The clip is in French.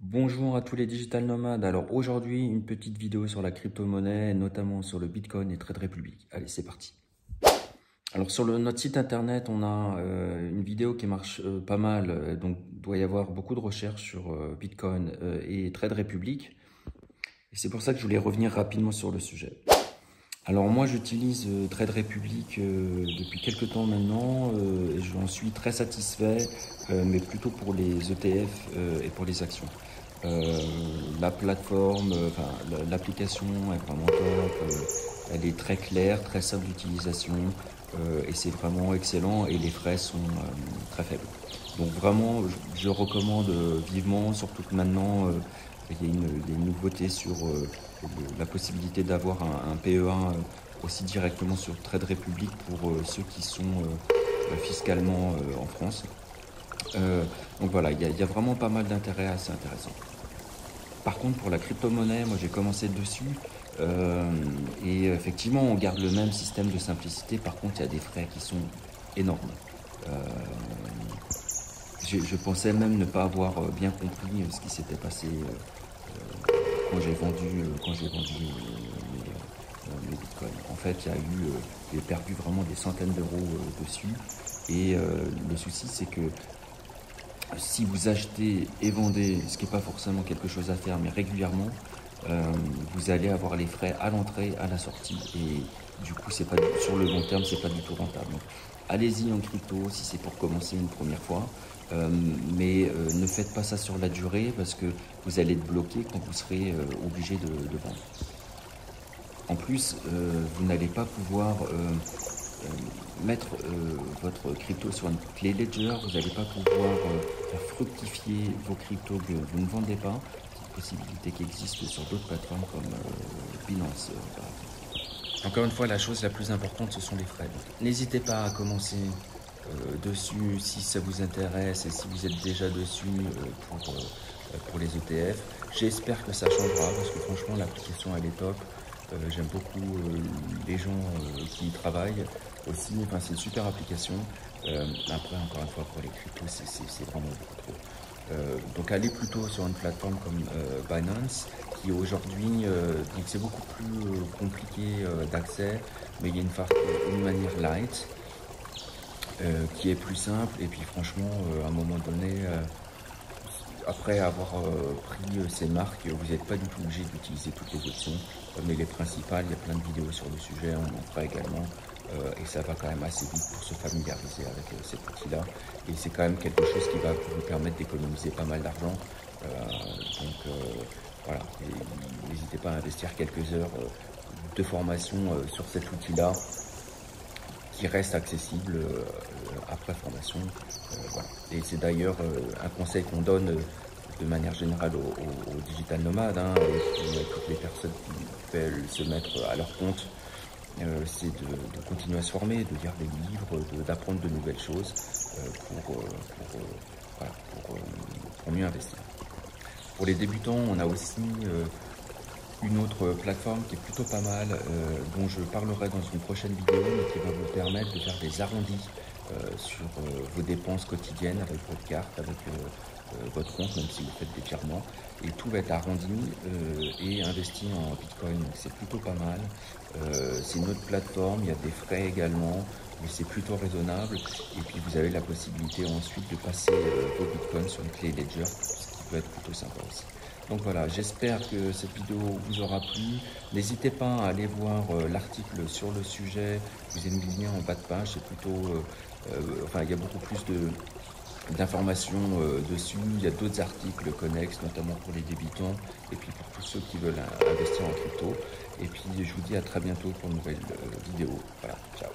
Bonjour à tous les digital nomades. Alors aujourd'hui, une petite vidéo sur la crypto-monnaie, notamment sur le Bitcoin et Trade Republic. Allez, c'est parti. Alors sur notre site internet, on a une vidéo qui marche pas mal, donc doit y avoir beaucoup de recherches sur Bitcoin et Trade Republic. Et c'est pour ça que je voulais revenir rapidement sur le sujet. Alors moi, j'utilise Trade Republic depuis quelques temps maintenant et j'en suis très satisfait, mais plutôt pour les ETF et pour les actions. La plateforme, l'application est vraiment top, elle est très claire, très simple d'utilisation et c'est vraiment excellent et les frais sont très faibles. Donc vraiment, je recommande vivement, surtout que maintenant il y a une nouveauté sur la possibilité d'avoir un PE1 aussi directement sur Trade Republic pour ceux qui sont fiscalement en France. Donc voilà, il y a vraiment pas mal d'intérêts assez intéressants. Par contre, pour la crypto-monnaie, moi j'ai commencé dessus et effectivement, on garde le même système de simplicité. Par contre, il y a des frais qui sont énormes. Je pensais même ne pas avoir bien compris ce qui s'était passé quand j'ai vendu mes bitcoins. En fait, j'ai perdu vraiment des centaines d'euros dessus. Et le souci, c'est que si vous achetez et vendez, ce qui n'est pas forcément quelque chose à faire, mais régulièrement, vous allez avoir les frais à l'entrée, à la sortie, et du coup, c'est pas sur le long terme, c'est pas du tout rentable. Donc, allez-y en crypto si c'est pour commencer une première fois, mais ne faites pas ça sur la durée parce que vous allez être bloqué quand vous serez obligé de vendre. En plus, vous n'allez pas pouvoir mettre votre crypto sur une clé Ledger, vous n'allez pas pouvoir faire fructifier vos cryptos que vous ne vendez pas. C'est une possibilité qui existe sur d'autres plateformes comme Binance. Encore une fois, la chose la plus importante, ce sont les frais. N'hésitez pas à commencer dessus si ça vous intéresse et si vous êtes déjà dessus pour les ETF. J'espère que ça changera parce que franchement, l'application elle est top. J'aime beaucoup les gens qui y travaillent aussi. Enfin, c'est une super application. Après, encore une fois, pour les cryptos, c'est vraiment beaucoup trop. Donc, allez plutôt sur une plateforme comme Binance, qui aujourd'hui, donc c'est beaucoup plus compliqué d'accès, mais il y a une manière light qui est plus simple. Et puis, franchement, à un moment donné, après avoir pris ces marques, vous n'êtes pas du tout obligé d'utiliser toutes les options, mais les principales, il y a plein de vidéos sur le sujet, on en fera également, et ça va quand même assez vite pour se familiariser avec cet outil-là, et c'est quand même quelque chose qui va vous permettre d'économiser pas mal d'argent, voilà, n'hésitez pas à investir quelques heures de formation sur cet outil-là, qui reste accessible après formation. Voilà. Et c'est d'ailleurs un conseil qu'on donne de manière générale aux digital nomades, toutes les personnes qui veulent se mettre à leur compte, c'est de continuer à se former, de lire des livres, d'apprendre de nouvelles choses pour mieux investir. Pour les débutants, on a aussi une autre plateforme qui est plutôt pas mal, dont je parlerai dans une prochaine vidéo, mais qui va vous permettre de faire des arrondis sur vos dépenses quotidiennes avec votre carte, avec votre compte, même si vous faites des virements, et tout va être arrondi et investi en Bitcoin. Donc c'est plutôt pas mal. C'est une autre plateforme, il y a des frais également, mais c'est plutôt raisonnable. Et puis vous avez la possibilité ensuite de passer vos Bitcoins sur une clé Ledger, ce qui peut être plutôt sympa aussi. Donc voilà, j'espère que cette vidéo vous aura plu. N'hésitez pas à aller voir l'article sur le sujet. Je vous ai mis le lien en bas de page. C'est plutôt, il y a beaucoup plus d'informations dessus. Il y a d'autres articles connexes, notamment pour les débutants et puis pour tous ceux qui veulent investir en crypto. Et puis je vous dis à très bientôt pour une nouvelle vidéo. Voilà, ciao.